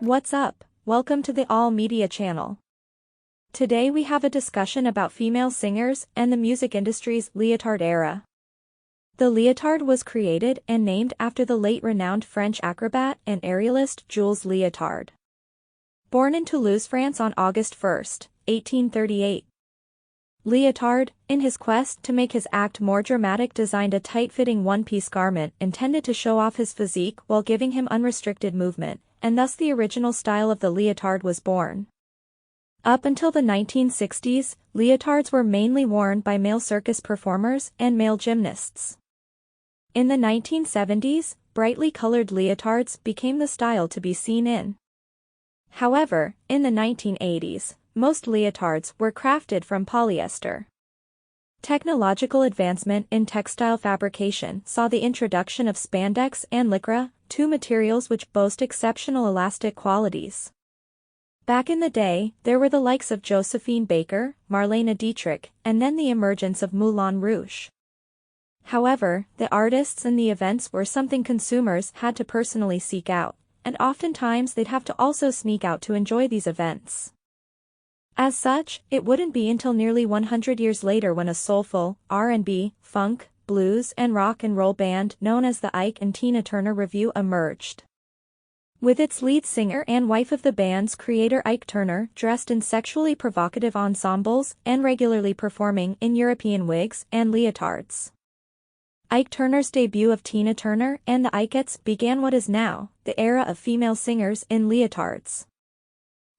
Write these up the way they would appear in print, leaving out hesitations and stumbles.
What's up? Welcome to the All Media channel. Today we have a discussion about female singers and the music industry's Léotard era. The leotard was created and named after the late renowned French acrobat and aerialist Jules Léotard. Born in Toulouse, France on August 1, 1838. Léotard, in his quest to make his act more dramatic, designed a tight-fitting one-piece garment intended to show off his physique while giving him unrestricted movement, and thus the original style of the leotard was born. Up until the 1960s, leotards were mainly worn by male circus performers and male gymnasts. In the 1970s, brightly colored leotards became the style to be seen in. However, in the 1980s, most leotards were crafted from polyester. Technological advancement in textile fabrication saw the introduction of spandex and lycra, two materials which boast exceptional elastic qualities. Back in the day, there were the likes of Josephine Baker, Marlene Dietrich, and then the emergence of Moulin Rouge. However, the artists and the events were something consumers had to personally seek out, and oftentimes they'd have to also sneak out to enjoy these events. As such, it wouldn't be until nearly 100 years later when a soulful, R&B, funk, blues and rock and roll band known as the Ike and Tina Turner Revue emerged. With its lead singer and wife of the band's creator Ike Turner dressed in sexually provocative ensembles and regularly performing in European wigs and leotards. Ike Turner's debut of Tina Turner and the Ikettes began what is now the era of female singers in leotards.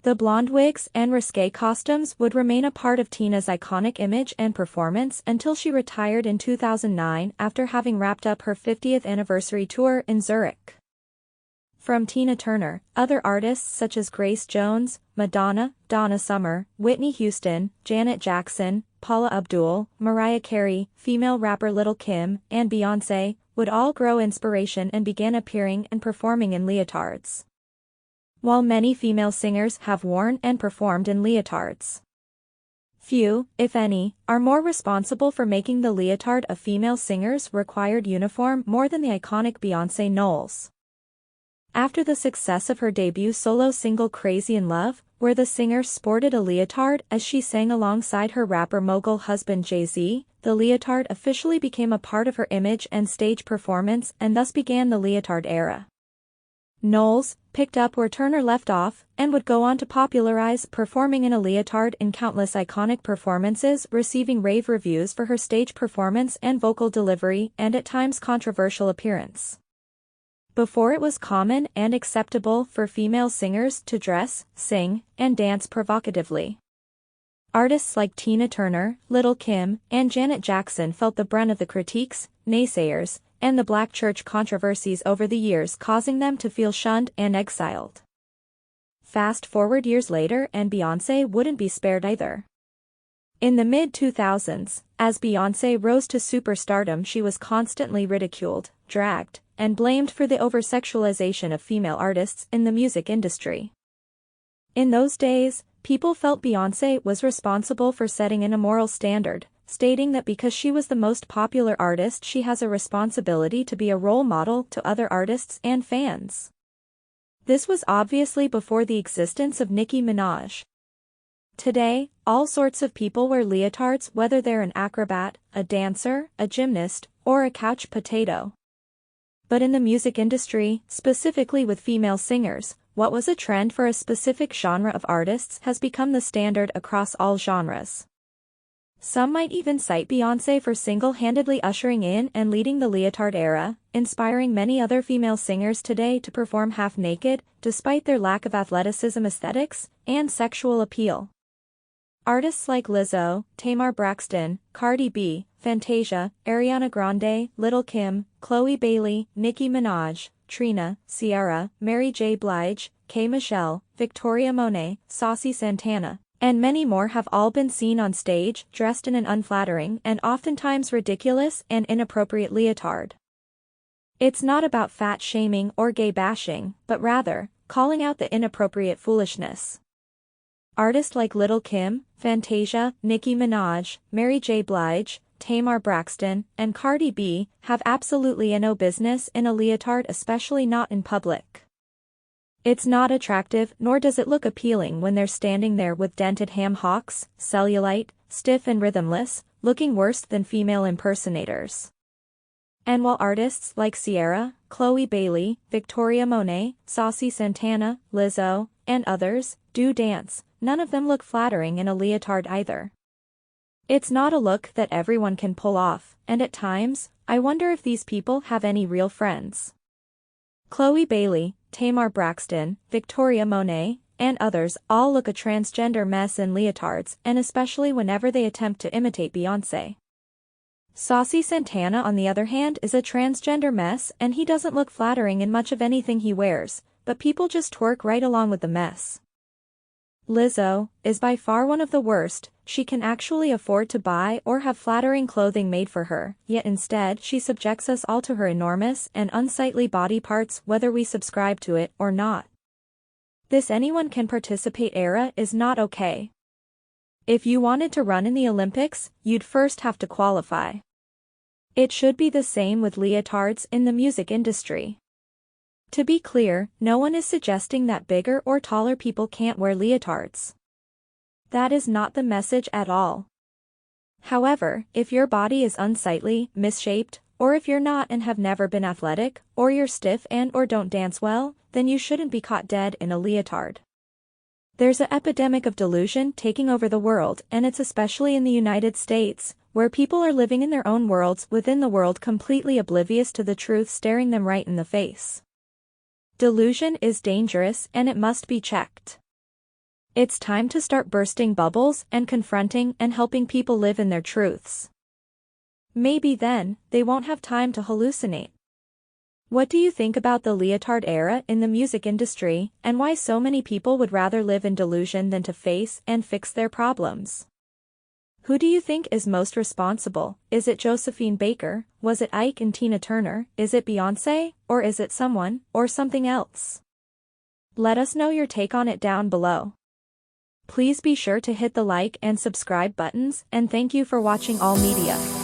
The blonde wigs and risque costumes would remain a part of Tina's iconic image and performance until she retired in 2009 after having wrapped up her 50th anniversary tour in Zurich. From Tina Turner, other artists such as Grace Jones, Madonna, Donna Summer, Whitney Houston, Janet Jackson, Paula Abdul, Mariah Carey, female rapper Lil' Kim, and Beyonce, would all grow inspiration and began appearing and performing in leotards. While many female singers have worn and performed in leotards, few, if any, are more responsible for making the leotard a female singer's required uniform more than the iconic Beyoncé Knowles. After the success of her debut solo single Crazy in Love, where the singer sported a leotard as she sang alongside her rapper mogul husband Jay-Z, the leotard officially became a part of her image and stage performance and thus began the Léotard era. Knowles picked up where Turner left off and would go on to popularize performing in a leotard in countless iconic performances, receiving rave reviews for her stage performance and vocal delivery and at times controversial appearance. Before it was common and acceptable for female singers to dress, sing, and dance provocatively. Artists like Tina Turner, Lil' Kim, and Janet Jackson felt the brunt of the critiques, naysayers, and the black church controversies over the years, causing them to feel shunned and exiled. Fast forward years later and Beyoncé wouldn't be spared either. In the mid-2000s, as Beyoncé rose to superstardom, she was constantly ridiculed, dragged, and blamed for the over-sexualization of female artists in the music industry. In those days, people felt Beyoncé was responsible for setting an immoral standard, stating that because she was the most popular artist she has a responsibility to be a role model to other artists and fans. This was obviously before the existence of Nicki Minaj. Today, all sorts of people wear leotards, whether they're an acrobat, a dancer, a gymnast, or a couch potato. But in the music industry, specifically with female singers, what was a trend for a specific genre of artists has become the standard across all genres. Some might even cite Beyoncé for single-handedly ushering in and leading the leotard era, inspiring many other female singers today to perform half-naked, despite their lack of athleticism, aesthetics, and sexual appeal. Artists like Lizzo, Tamar Braxton, Cardi B, Fantasia, Ariana Grande, Lil' Kim, Chloe Bailey, Nicki Minaj, Trina, Ciara, Mary J. Blige, K. Michelle, Victoria Monet, Saucy Santana, and many more have all been seen on stage dressed in an unflattering and oftentimes ridiculous and inappropriate leotard. It's not about fat shaming or gay bashing, but rather, calling out the inappropriate foolishness. Artists like Lil' Kim, Fantasia, Nicki Minaj, Mary J. Blige, Tamar Braxton, and Cardi B have absolutely no business in a leotard, especially not in public. It's not attractive, nor does it look appealing when they're standing there with dented ham hocks, cellulite, stiff and rhythmless, looking worse than female impersonators. And while artists like Ciara, Chloe Bailey, Victoria Monet, Saucy Santana, Lizzo, and others do dance, none of them look flattering in a leotard either. It's not a look that everyone can pull off, and at times, I wonder if these people have any real friends. Chloe Bailey, Tamar Braxton, Victoria Monet, and others all look a transgender mess in leotards, and especially whenever they attempt to imitate Beyonce. Saucy Santana on the other hand is a transgender mess, and he doesn't look flattering in much of anything he wears, but people just twerk right along with the mess. Lizzo is by far one of the worst. She can actually afford to buy or have flattering clothing made for her, yet instead she subjects us all to her enormous and unsightly body parts whether we subscribe to it or not. This anyone can participate era is not okay. If you wanted to run in the Olympics, you'd first have to qualify. It should be the same with leotards in the music industry. To be clear, no one is suggesting that bigger or taller people can't wear leotards. That is not the message at all. However, if your body is unsightly, misshaped, or if you're not and have never been athletic, or you're stiff and or don't dance well, then you shouldn't be caught dead in a leotard. There's an epidemic of delusion taking over the world, and it's especially in the United States, where people are living in their own worlds within the world completely oblivious to the truth staring them right in the face. Delusion is dangerous and it must be checked. It's time to start bursting bubbles and confronting and helping people live in their truths. Maybe then, they won't have time to hallucinate. What do you think about the leotard era in the music industry, and why so many people would rather live in delusion than to face and fix their problems? Who do you think is most responsible? Is it Josephine Baker? Was it Ike and Tina Turner? Is it Beyonce? Or is it someone, or something else? Let us know your take on it down below. Please be sure to hit the like and subscribe buttons, and thank you for watching All Media.